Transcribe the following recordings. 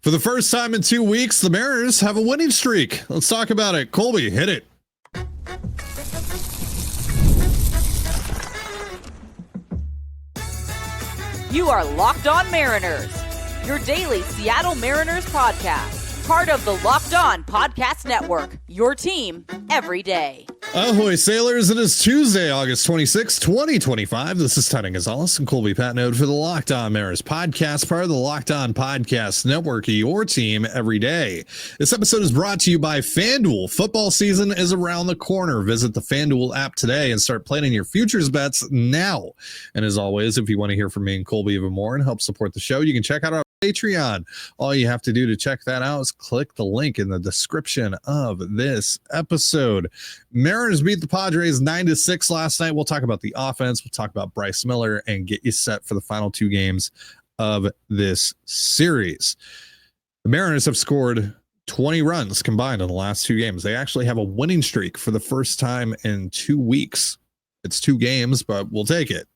For the first time in 2 weeks, the Mariners have a winning streak. Let's talk about it. Colby, hit it. You are Locked On Mariners, your daily Seattle Mariners podcast. Part of the Locked On Podcast Network, your team every day. Ahoy, sailors. It is Tuesday, August 26, 2025. This is Tony Gonzalez and Colby Patnode for the Locked On Mariners podcast, part of the Locked On Podcast Network, your team every day. This episode is brought to you by FanDuel. Football season is around the corner. Visit the FanDuel app today and start planning your futures bets now. And as always, if you want to hear from me and Colby even more and help support the show, you can check out our Patreon. All you have to do to check that out is click the link in the description of this episode. Mariners beat the Padres 9-6 last night. We'll talk about the offense. We'll talk about Bryce Miller and get you set for the final two games of this series. The Mariners have scored 20 runs combined in the last two games. They actually have a winning streak for the first time in 2 weeks. It's 2 games, but we'll take it.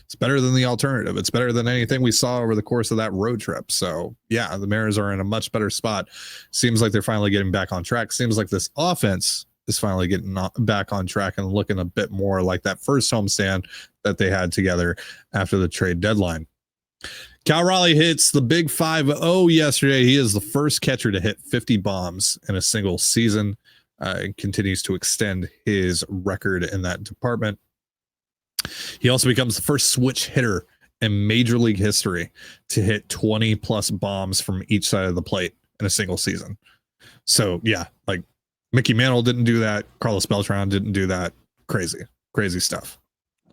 It's better than the alternative. It's better than anything we saw over the course of that road trip. So, yeah, the Mariners are in a much better spot. Seems like they're finally getting back on track. Seems like this offense is finally getting back on track and looking a bit more like that first homestand that they had together after the trade deadline. Cal Raleigh hits the big 5-0 yesterday. He is the first catcher to hit 50 bombs in a single season and continues to extend his record in that department. He also becomes the first switch hitter in Major League history to hit 20 plus bombs from each side of the plate in a single season. So yeah, like Mickey Mantle didn't do that. Carlos Beltran didn't do that. Crazy stuff.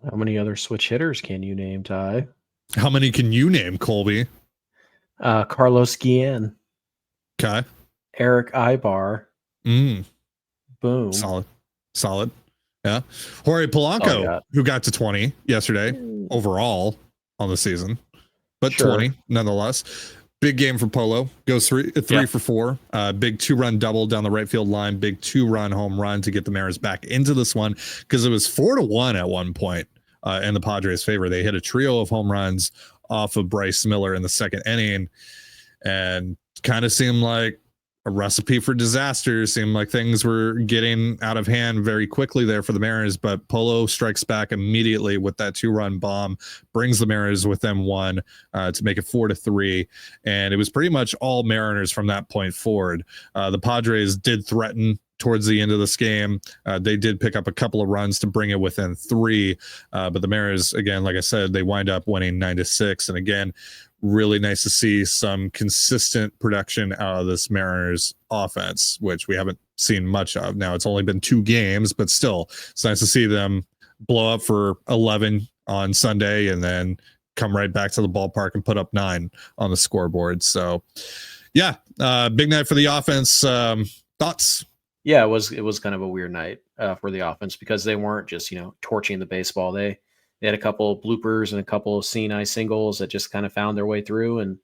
How many other switch hitters can you name, Ty? How many can you name, Colby? Carlos Guillen. Okay. Eric Ibar. Boom. Solid. Yeah. Jorge Polanco, who got to 20 yesterday overall on the season, but sure. 20 nonetheless. Big game for Polo. Goes three for 4. Big 2-run double down the right field line. Big 2-run home run to get the Mariners back into this one because it was 4-1 at one point in the Padres' favor. They hit a trio of home runs off of Bryce Miller in the second inning and kind of seemed like a recipe for disaster. Seemed like things were getting out of hand very quickly there for the Mariners, but Polo strikes back immediately with that 2-run bomb, brings the Mariners within 1 to make it 4-3. And it was pretty much all Mariners from that point forward. The Padres did threaten towards the end of this game. They did pick up a couple of runs to bring it within 3. But the Mariners, again, like I said, they wind up winning 9-6. And again, really nice to see some consistent production out of this Mariners offense, which we haven't seen much of. Now it's only been 2 games, but still it's nice to see them blow up for 11 on Sunday and then come right back to the ballpark and put up 9 on the scoreboard. So yeah, big night for the offense. Thoughts? Yeah, it was kind of a weird night for the offense because they weren't just, torching the baseball. They had a couple of bloopers and a couple of seeing eye singles that just kind of found their way through, and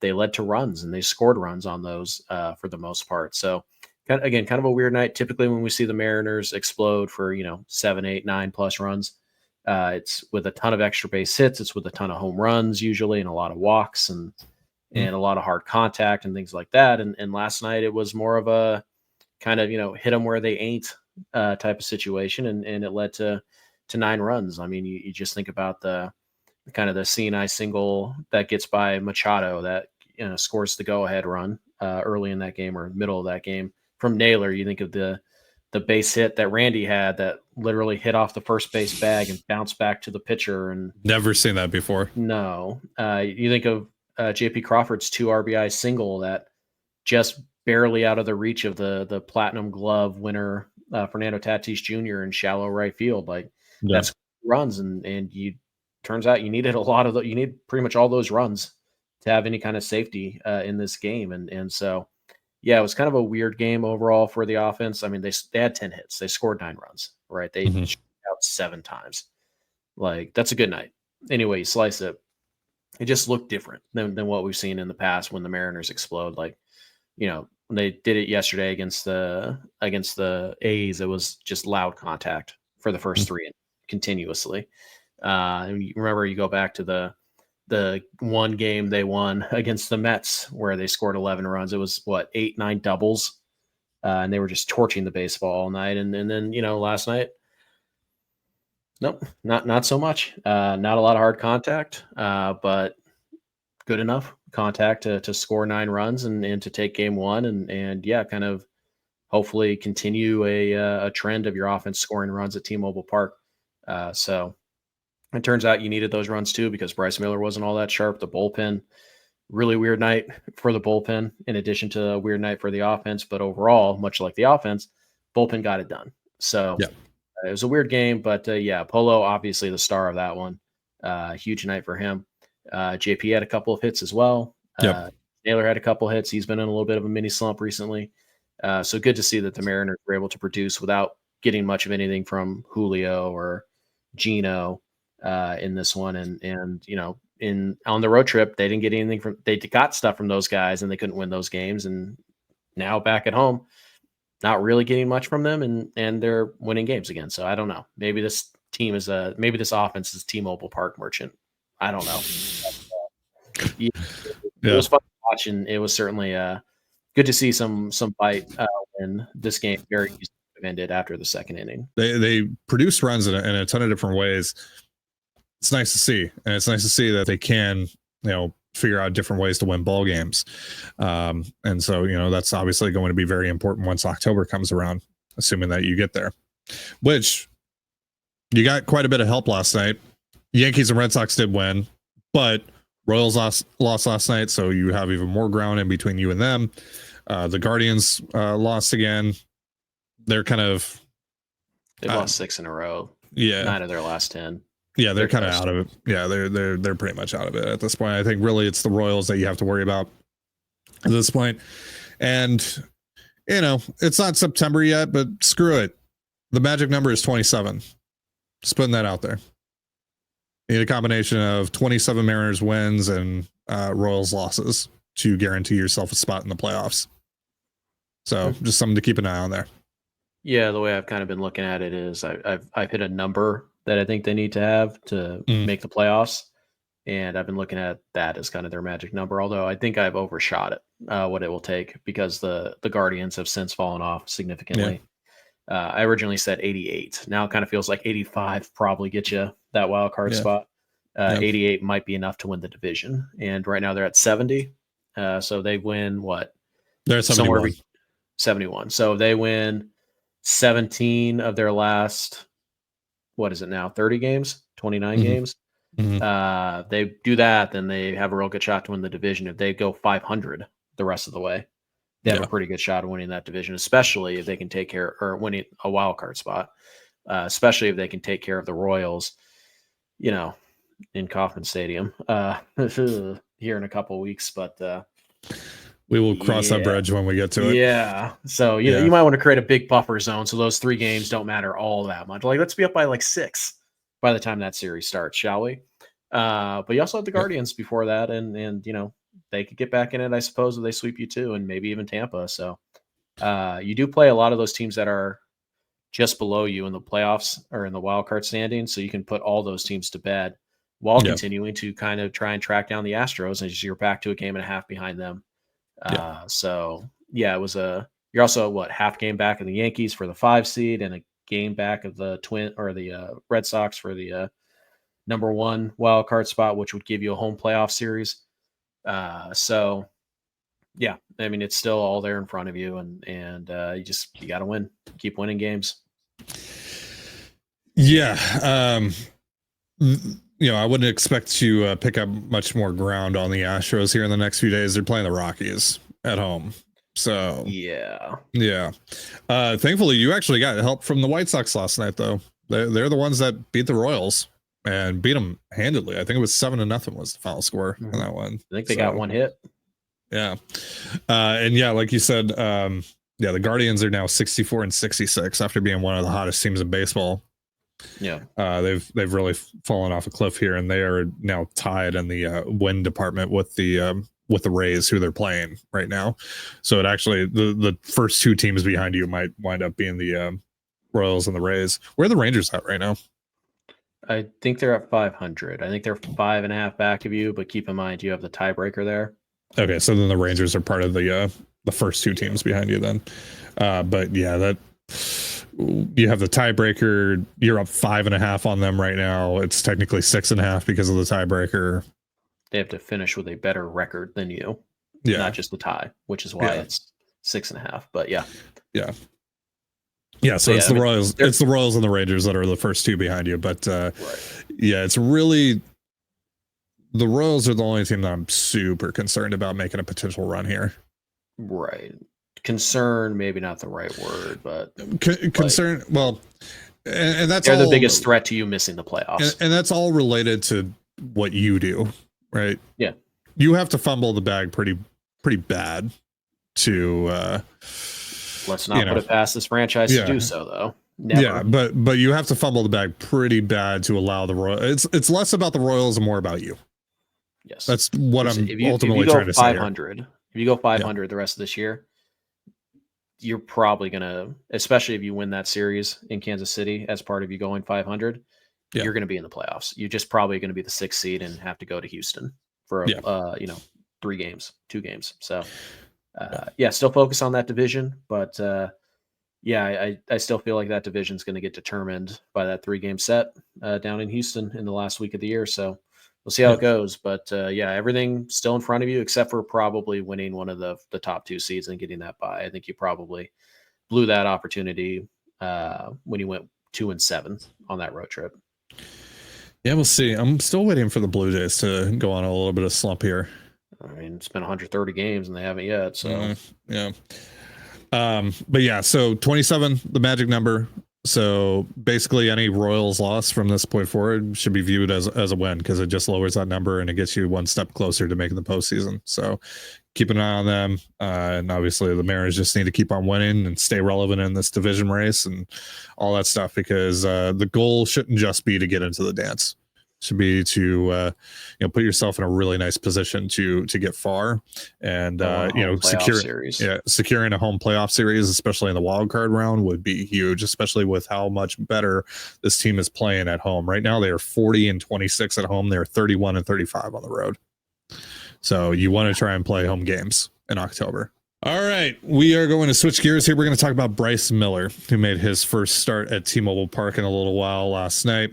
they led to runs, and they scored runs on those for the most part. So, kind of a weird night. Typically, when we see the Mariners explode for 7, 8, 9 plus runs, it's with a ton of extra base hits. It's with a ton of home runs usually, and a lot of walks and a lot of hard contact and things like that. And last night it was more of a kind of hit them where they ain't type of situation, and it led to 9 runs. I mean, you just think about the kind of the seeing eye single that gets by Machado that scores the go-ahead run early in that game or middle of that game from Naylor. You think of the base hit that Randy had that literally hit off the first base bag and bounced back to the pitcher. And never seen that before. No. You think of JP Crawford's 2 RBI single that just barely out of the reach of the Platinum Glove winner Fernando Tatis Jr. in shallow right field. Like, that's runs, and you turns out you needed a lot of you need pretty much all those runs to have any kind of safety in this game, and so yeah, it was kind of a weird game overall for the offense. I mean, they had 10 hits, they scored 9 runs, right? They struck out 7 times. Like, that's a good night. Anyway, you slice it. It just looked different than what we've seen in the past when the Mariners explode. Like, when they did it yesterday against the A's, it was just loud contact for the first 3 continuously. And you remember, you go back to the the one game they won against the Mets where they scored 11 runs. It was 8-9 doubles. And they were just torching the baseball all night. And then, last night, nope, not so much. Not a lot of hard contact, but good enough contact to score 9 runs and to take game one and kind of hopefully continue a trend of your offense scoring runs at T-Mobile Park. So it turns out you needed those runs too because Bryce Miller wasn't all that sharp. The bullpen, really weird night for the bullpen in addition to a weird night for the offense. But overall, much like the offense, bullpen got it done. So it was a weird game, but Polo, obviously the star of that one. Huge night for him. JP had a couple of hits as well. Naylor had a couple hits. He's been in a little bit of a mini slump recently. So good to see that the Mariners were able to produce without getting much of anything from Julio or Gino in this one. And on the road trip, they didn't get anything they got stuff from those guys and they couldn't win those games. And now back at home, not really getting much from them and they're winning games again. So I don't know. Maybe this team maybe this offense is T-Mobile Park merchant. I don't know. It was fun to watch, and it was certainly good to see some fight in this game. Very easily ended after the second inning. They produce runs in a ton of different ways. It's nice to see, and it's nice to see that they can, figure out different ways to win ball games. And so, that's obviously going to be very important once October comes around, assuming that you get there. Which you got quite a bit of help last night. Yankees and Red Sox did win, but Royals lost last night, so you have even more ground in between you and them. The Guardians lost again. They're kind of they lost 6 in a row. Yeah, 9 of their last 10. Yeah, they're kind of out of it. Yeah, they're pretty much out of it at this point. I think really it's the Royals that you have to worry about at this point. And it's not September yet, but screw it. The magic number is 27. Just putting that out there. You need a combination of 27 Mariners wins and Royals losses to guarantee yourself a spot in the playoffs. So just something to keep an eye on there. Yeah, the way I've kind of been looking at it is I've hit a number that I think they need to have to make the playoffs, and I've been looking at that as kind of their magic number. Although I think I've overshot it, what it will take because the Guardians have since fallen off significantly. Yeah. I originally said 88. Now it kind of feels like 85 probably get you that wild card spot. 88 might be enough to win the division, and right now they're at 70. So they win what? They're at 71. 71. So they win 17 of their last, what is it now? 30 games, 29 games. Mm-hmm. They do that, then they have a real good shot to win the division. If they go 500 the rest of the way, they have a pretty good shot of winning that division, especially if they can take care or winning a wild card spot, especially if they can take care of the Royals, in Kauffman Stadium here in a couple of weeks. But we will cross that bridge when we get to it. Yeah. So, you might want to create a big buffer zone so those 3 games don't matter all that much. Like, let's be up by like 6 by the time that series starts, shall we? But you also have the Guardians before that, and they could get back in it, I suppose, if they sweep you too, and maybe even Tampa. So you do play a lot of those teams that are just below you in the playoffs or in the wild card standings, so you can put all those teams to bed while continuing to kind of try and track down the Astros as you're back to a game and a half behind them. It was you're also half game back of the Yankees for the 5 seed and a game back of the Red Sox for the number 1 wild card spot, which would give you a home playoff series. It's still all there in front of you, and you got to win, keep winning games. I wouldn't expect to pick up much more ground on the Astros here in the next few days. They're playing the Rockies at home. So thankfully you actually got help from the White Sox last night, though. They're the ones that beat the Royals and beat them handedly. I think it was 7-0 was the final score in that one. I think they got 1 hit. Yeah. Like you said, the Guardians are now 64-66 after being one of the hottest teams in baseball. Yeah. They've really fallen off a cliff here, and they are now tied in the win department with the Rays, who they're playing right now. So it actually the first 2 teams behind you might wind up being the Royals and the Rays. Where are the Rangers at right now? I think they're at 500. I think they're 5.5 back of you, but keep in mind you have the tiebreaker there. Okay, so then the Rangers are part of the first two teams behind you then. But yeah, that you have the tiebreaker. You're up 5.5 on them right now. It's technically 6.5 because of the tiebreaker. They have to finish with a better record than you, Yeah, not just the tie, which is why it's 6.5. But yeah. So it's the Royals. It's the Royals and the Rangers that are the first two behind you. But yeah, it's really the Royals are the only team that I'm super concerned about making a potential run here. Right. Concern, maybe not the right word, but concern. Well, and that's they're all, the biggest threat to you missing the playoffs. And that's all related to what you do, right? Yeah. You have to fumble the bag pretty bad to let's not put it past this franchise to do so, though. Never. Yeah, but you have to fumble the bag pretty bad to allow the Royals. It's less about the Royals and more about you. Yes, that's what I'm ultimately trying to say. If you go 500 the rest of this year, you're probably gonna, especially if you win that series in Kansas City as part of you going 500, you're going to be in the playoffs. You're just probably going to be the 6th seed and have to go to Houston for 2 games. So. Still focus on that division, but I still feel like that division is going to get determined by that 3-game set down in Houston in the last week of the year. So we'll see how it goes. But everything still in front of you, except for probably winning one of the top 2 seeds and getting that bye. I think you probably blew that opportunity when you went 2-7 on that road trip. Yeah, we'll see. I'm still waiting for the Blue Jays to go on a little bit of slump here. I mean, it's been 130 games and they haven't yet. So but yeah, so 27, the magic number. So basically any Royals loss from this point forward should be viewed as a win because it just lowers that number and it gets you one step closer to making the postseason. So keep an eye on them. And obviously the Mariners just need to keep on winning and stay relevant in this division race and all that stuff because the goal shouldn't just be to get into the dance. Should be to put yourself in a really nice position to get far and securing a home playoff series, especially in the wild card round, would be huge, especially with how much better this team is playing at home. Right now they are 40-26 at home. They're 31-35 on the road. So you want to try and play home games in October. All right, we are going to switch gears here. We're going to talk about Bryce Miller, who made his first start at T-Mobile Park in a little while last night.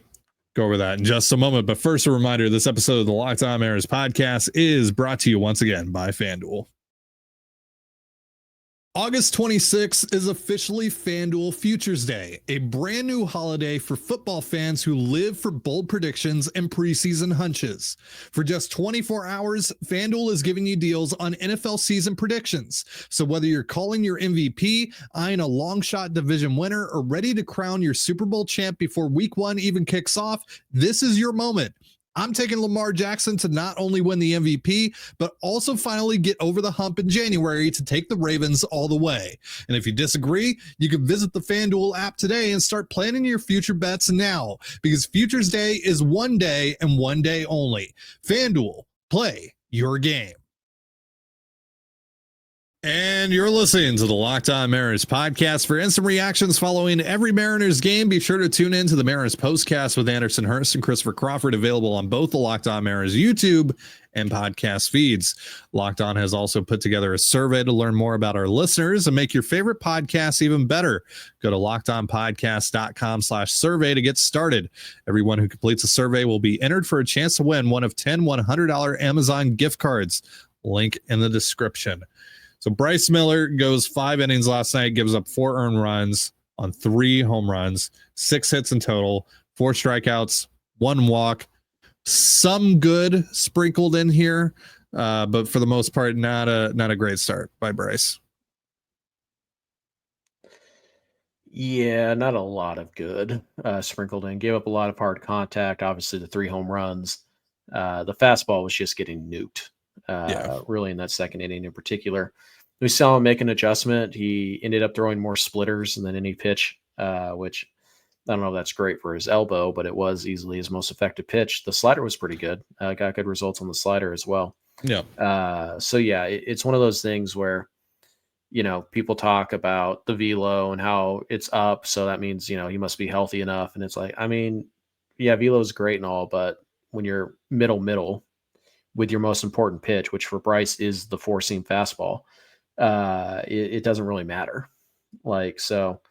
Go over that in just a moment. But first, a reminder, this episode of the Locked On Mariners podcast is brought to you once again by FanDuel. August 26th is officially FanDuel Futures Day, a brand new holiday for football fans who live for bold predictions and preseason hunches. For just 24 hours, FanDuel is giving you deals on NFL season predictions. So whether you're calling your MVP, eyeing a long shot division winner, or ready to crown your Super Bowl champ before week 1 even kicks off, this is your moment. I'm taking Lamar Jackson to not only win the MVP, but also finally get over the hump in January to take the Ravens all the way. And if you disagree, you can visit the FanDuel app today and start planning your future bets now, because Futures Day is one day and one day only. FanDuel, play your game. And you're listening to the Locked On Mariners podcast. For instant reactions following every Mariners game, be sure to tune in to the Mariners postcast with Anderson Hurst and Christopher Crawford, available on both the Locked On Mariners YouTube and podcast feeds. Locked On has also put together a survey to learn more about our listeners and make your favorite podcasts even better. Go to lockedonpodcast.com/survey to get started. Everyone who completes a survey will be entered for a chance to win one of 10 $100 Amazon gift cards. Link in the description. So Bryce Miller goes 5 innings last night, gives up 4 earned runs on 3 home runs, 6 hits in total, 4 strikeouts, 1 walk, some good sprinkled in here, but for the most part, not a great start by Bryce. Yeah, not a lot of good sprinkled in. Gave up a lot of hard contact. Obviously, the 3 home runs. The fastball was just getting nuked, really, in that second inning in particular. We saw him make an adjustment. He ended up throwing more splitters than any pitch, which I don't know if that's great for his elbow, but it was easily his most effective pitch. The slider was pretty good. Got good results on the slider as well. Yeah. It's one of those things where, people talk about the velo and how it's up. So that means, he must be healthy enough. And it's like, I mean, yeah, velo is great and all, but when you're middle with your most important pitch, which for Bryce is the 4-seam fastball, it doesn't really matter. Like, so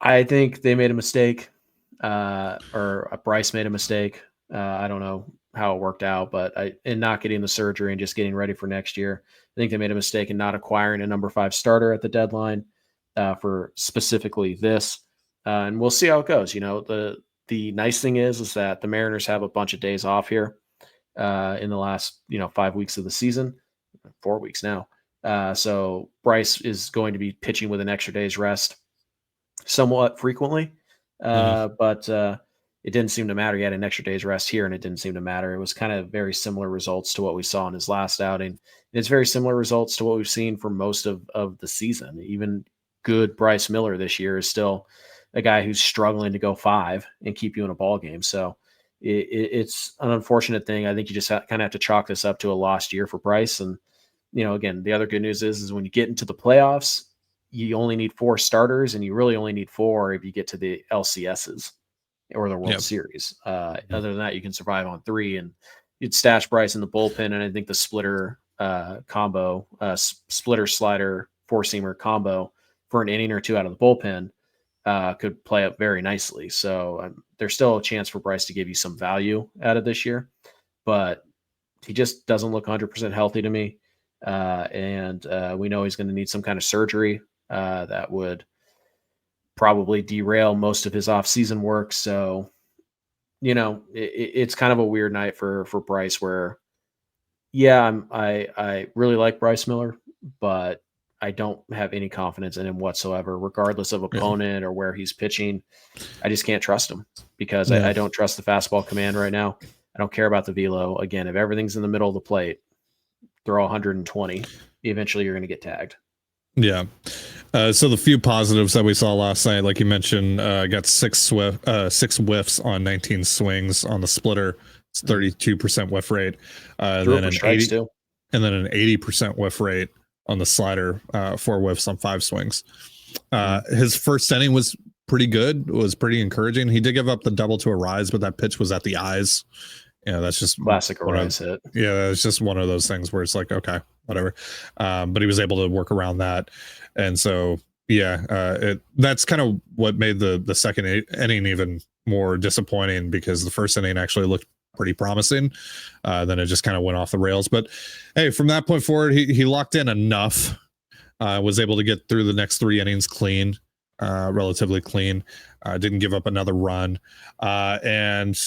I think they made a mistake, or Bryce made a mistake. I don't know how it worked out, but in not getting the surgery and just getting ready for next year, I think they made a mistake in not acquiring a number 5 starter at the deadline for specifically this. And we'll see how it goes. You know, the nice thing is that the Mariners have a bunch of days off here in the last 5 weeks of the season, 4 weeks now. So Bryce is going to be pitching with an extra day's rest somewhat frequently, but it didn't seem to matter. He had an extra day's rest here, and it didn't seem to matter. It was kind of very similar results to what we saw in his last outing. And it's very similar results to what we've seen for most of the season. Even good Bryce Miller this year is still a guy who's struggling to go 5 and keep you in a ball game. So it's an unfortunate thing. I think you just kind of have to chalk this up to a lost year for Bryce. And, again, the other good news is when you get into the playoffs, you only need 4 starters, and you really only need 4 if you get to the LCSs or the World Series. Other than that, you can survive on 3, and you'd stash Bryce in the bullpen. And I think the splitter combo, splitter slider 4-seamer combo for an inning or 2 out of the bullpen could play up very nicely. So there's still a chance for Bryce to give you some value out of this year, but he just doesn't look 100% healthy to me. And we know he's going to need some kind of surgery that would probably derail most of his off-season work. So, it's kind of a weird night for Bryce where, I really like Bryce Miller, but I don't have any confidence in him whatsoever, regardless of opponent or where he's pitching. I just can't trust him because I don't trust the fastball command right now. I don't care about the velo. Again, if everything's in the middle of the plate, throw 120. Eventually, you're going to get tagged. Yeah. So the few positives that we saw last night, like you mentioned, got 6 whiffs on 19 swings on the splitter. It's 32% whiff rate. And then an 80% whiff rate on the slider, 4 whiffs on 5 swings. His first inning was pretty good. It was pretty encouraging. He did give up the double to a rise, but that pitch was at the eyes. That's just classic rise hit. Yeah, it's just one of those things where it's like, okay, whatever. But he was able to work around that. And so, that's kind of what made the second inning even more disappointing, because the first inning actually looked pretty promising. Then it just kind of went off the rails. But hey, from that point forward, he locked in enough, was able to get through the next 3 innings clean, relatively clean, didn't give up another run. And,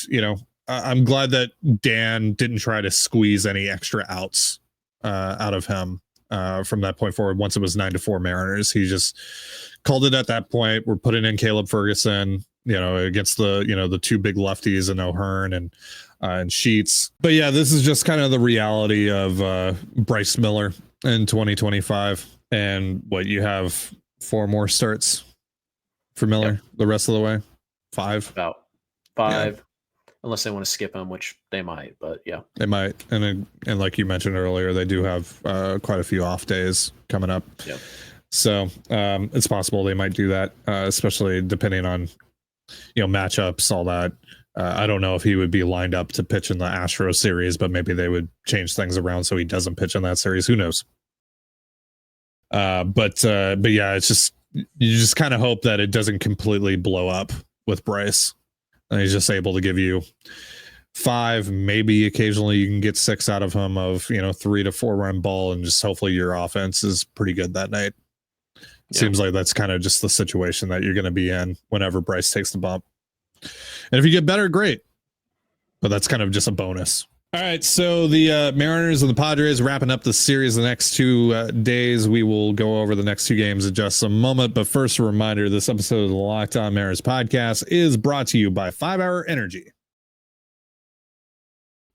I'm glad that Dan didn't try to squeeze any extra outs out of him from that point forward. Once it was 9-4 Mariners, he just called it at that point. We're putting in Caleb Ferguson, against the 2 big lefties and O'Hearn and Sheets. But yeah, this is just kind of the reality of Bryce Miller in 2025. And what you have 4 more starts for Miller the rest of the way. 5. About 5. Yeah. Unless they want to skip him, which they might, but yeah, they might. And like you mentioned earlier, they do have quite a few off days coming up. Yeah. So it's possible they might do that, especially depending on, matchups, all that. I don't know if he would be lined up to pitch in the Astros series, but maybe they would change things around so he doesn't pitch in that series. Who knows? But yeah, it's just, you just kind of hope that it doesn't completely blow up with Bryce. And he's just able to give you 5, maybe occasionally you can get 6 out of him of, 3 to 4 run ball, and just hopefully your offense is pretty good that night. Seems like that's kind of just the situation that you're going to be in whenever Bryce takes the bump. And if you get better, great. But that's kind of just a bonus. All right, so the Mariners and the Padres wrapping up the series the next 2 days. We will go over the next 2 games in just a moment. But first, a reminder, this episode of the Locked On Mariners podcast is brought to you by 5 Hour Energy.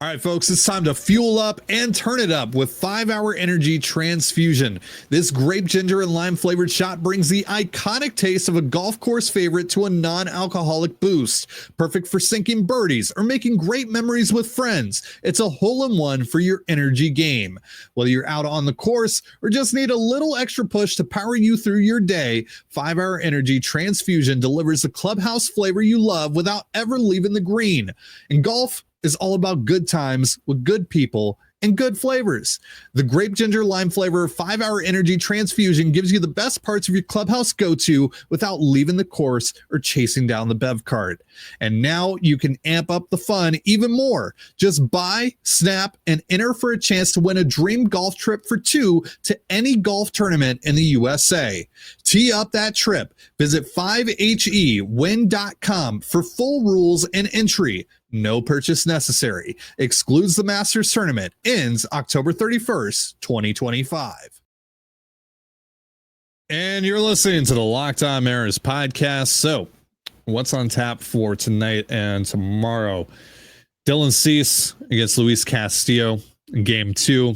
All right, folks, it's time to fuel up and turn it up with 5-Hour Energy Transfusion. This grape, ginger, and lime flavored shot brings the iconic taste of a golf course favorite to a non-alcoholic boost. Perfect for sinking birdies or making great memories with friends. It's a hole-in-one for your energy game. Whether you're out on the course or just need a little extra push to power you through your day, 5-Hour Energy Transfusion delivers the clubhouse flavor you love without ever leaving the green. In golf, is all about good times with good people and good flavors. The grape, ginger, lime flavor 5-Hour Energy Transfusion gives you the best parts of your clubhouse go-to without leaving the course or chasing down the bev cart. And now you can amp up the fun even more. Just buy, snap, and enter for a chance to win a dream golf trip for 2 to any golf tournament in the USA. Tee up that trip. Visit 5hewin.com for full rules and entry. No purchase necessary. Excludes the Masters Tournament. Ends October 31st, 2025. And you're listening to the Locked On Mariners podcast. So, what's on tap for tonight and tomorrow? Dylan Cease against Luis Castillo in Game 2.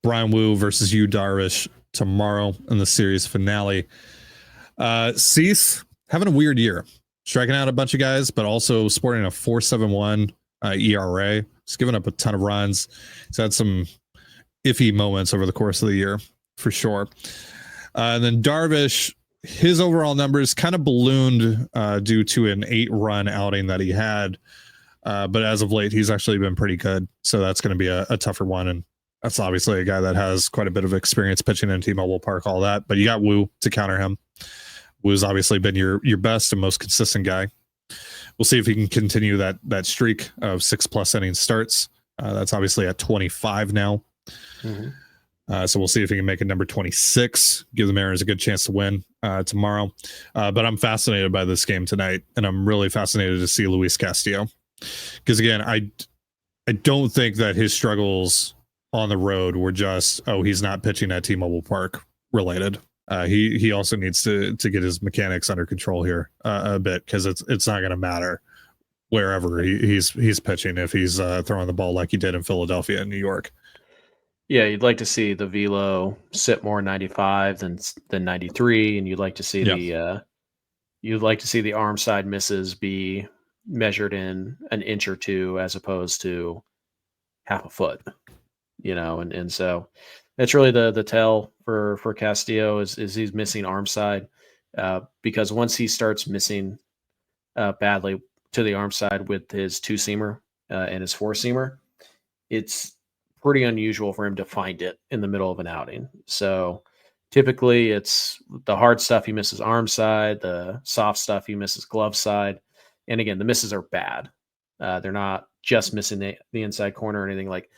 Brian Wu versus Yu Darvish tomorrow in the series finale. Cease having a weird year. Striking out a bunch of guys, but also sporting a 4.71 ERA. He's given up a ton of runs. He's had some iffy moments over the course of the year, for sure. And then Darvish, his overall numbers kind of ballooned due to an 8-run outing that he had. But as of late, he's actually been pretty good. So that's going to be a tougher one. And that's obviously a guy that has quite a bit of experience pitching in T-Mobile Park, all that. But you got Wu to counter him. Wu's obviously been your best and most consistent guy. We'll see if he can continue that streak of 6+ inning starts. That's obviously at 25 now. Mm-hmm. So we'll see if he can make it number 26, give the Mariners a good chance to win tomorrow. But I'm fascinated by this game tonight, and I'm really fascinated to see Luis Castillo. Because again, I don't think that his struggles on the road were just, he's not pitching at T-Mobile Park related. He also needs to get his mechanics under control here a bit, because it's not going to matter wherever he's pitching if he's throwing the ball like he did in Philadelphia and New York. Yeah, you'd like to see the velo sit more 95 than 93, and you'd like to see the arm side misses be measured in an inch or two as opposed to half a foot. And so that's really the tell for Castillo is he's missing arm side, because once he starts missing badly to the arm side with his 2-seamer and his 4-seamer, it's pretty unusual for him to find it in the middle of an outing. So typically it's the hard stuff he misses arm side, the soft stuff he misses glove side. And again, the misses are bad. They're not just missing the inside corner or anything. Like,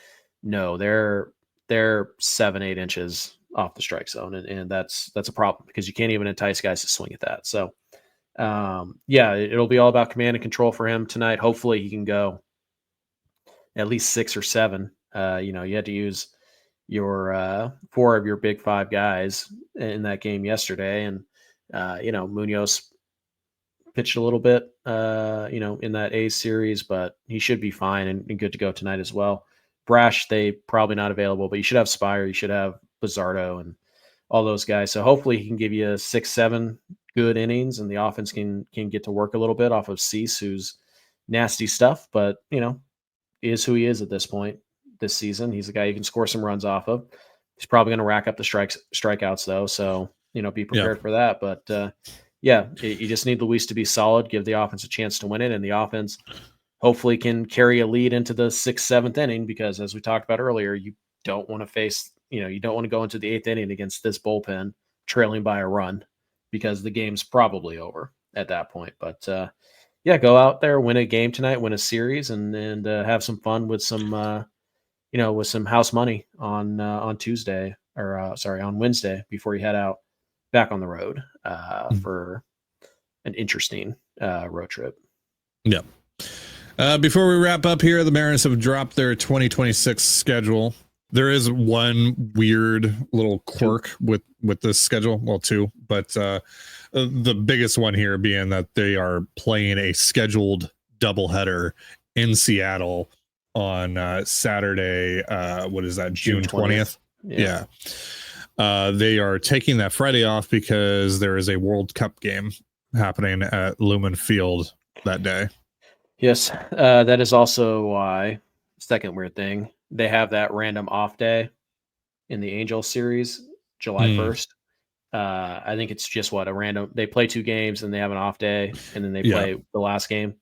no, they're 7-8 inches off the strike zone. And that's a problem, because you can't even entice guys to swing at that. So it'll be all about command and control for him tonight. Hopefully he can go at least 6 or 7. You had to use your 4 of your big 5 guys in that game yesterday. And, Munoz pitched a little bit, in that A's series, but he should be fine and good to go tonight as well. Brash, they probably not available, but you should have Spire, you should have Bizzardo and all those guys. So hopefully he can give you 6-7 good innings, and the offense can get to work a little bit off of Cease, who's nasty stuff, but is who he is at this point this season. He's the guy you can score some runs off of. He's probably going to rack up the strikeouts though. So, be prepared for that. But you just need Luis to be solid, give the offense a chance to win it. And the offense hopefully can carry a lead into the 6th, 7th inning, because as we talked about earlier, you don't want to face, you don't want to go into the 8th inning against this bullpen trailing by a run, because the game's probably over at that point. But go out there, win a game tonight, win a series, and have some fun with some, with some house money on Tuesday on Wednesday before you head out back on the road for an interesting road trip. Yeah. Before we wrap up here, the Mariners have dropped their 2026 schedule. There is one weird little quirk with this schedule. Well, 2, but the biggest one here being that they are playing a scheduled doubleheader in Seattle on Saturday. What is that? June 20th. Yeah. They are taking that Friday off because there is a World Cup game happening at Lumen Field that day. Yes, that is also why, second weird thing, they have that random off day in the Angels series, July 1st. I think it's just a random, they play 2 games and they have an off day and then they play the last game.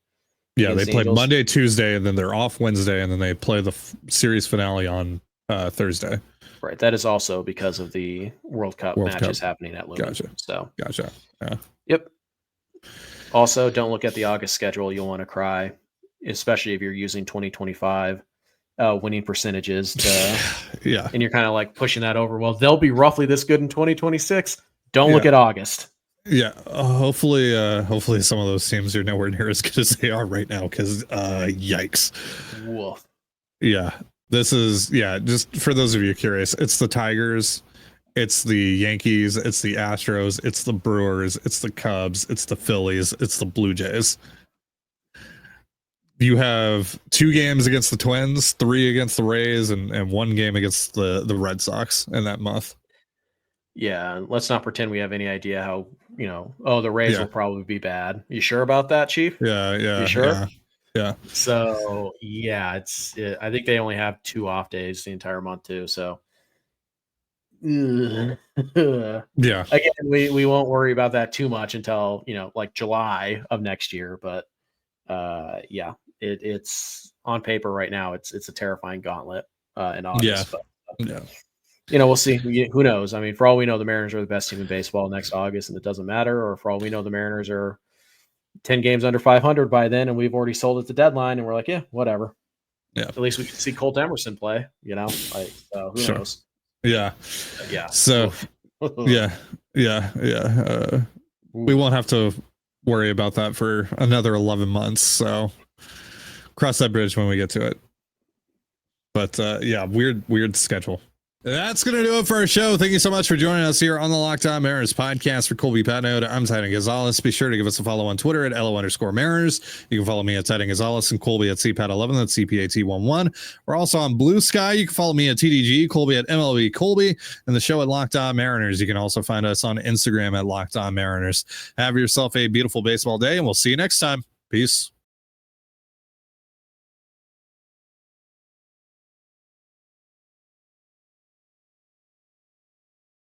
Yeah, they play Monday, Tuesday, and then they're off Wednesday, and then they play the series finale on Thursday. Right. That is also because of the World Cup matches happening at Lumen. Gotcha. So, Yeah. Yep. Also, don't look at the August schedule. You'll want to cry, especially if you're using 2025 winning percentages to, and you're kind of like pushing that over. Well, they'll be roughly this good in 2026. Don't look at August. Yeah, hopefully some of those teams are nowhere near as good as they are right now. Because yikes! Woof. Yeah, this is just for those of you curious, it's the Tigers, it's the Yankees, it's the Astros, it's the Brewers, it's the Cubs, it's the Phillies, it's the Blue Jays. You have 2 games against the Twins, 3 against the Rays, and 1 game against the Red Sox in that month. Yeah, let's not pretend we have any idea how, the Rays will probably be bad. You sure about that, Chief? Yeah. You sure? Yeah. So, I think they only have 2 off days the entire month too, so. Yeah. Again, we won't worry about that too much until, like July of next year, but it's on paper right now. It's a terrifying gauntlet in August. Yeah. We'll see. Who knows? I mean, for all we know, the Mariners are the best team in baseball next August, and it doesn't matter. Or for all we know, the Mariners are 10 games under 500 by then, and we've already sold at the deadline, and we're like, yeah, whatever. Yeah. At least we can see Colt Emerson play. Who knows? Yeah. Yeah. So, yeah. We won't have to worry about that for another 11 months. So, cross that bridge when we get to it. But weird schedule. That's going to do it for our show. Thank you so much for joining us here on the Locked On Mariners podcast. For Colby Patnode, I'm Titan Gonzalez. Be sure to give us a follow on Twitter at LO_Mariners. You can follow me at Titan Gonzalez and Colby at CPAT11. That's CPAT11. We're also on Blue Sky. You can follow me at TDG, Colby at MLB Colby, and the show at Locked On Mariners. You can also find us on Instagram at Locked On Mariners. Have yourself a beautiful baseball day, and we'll see you next time. Peace.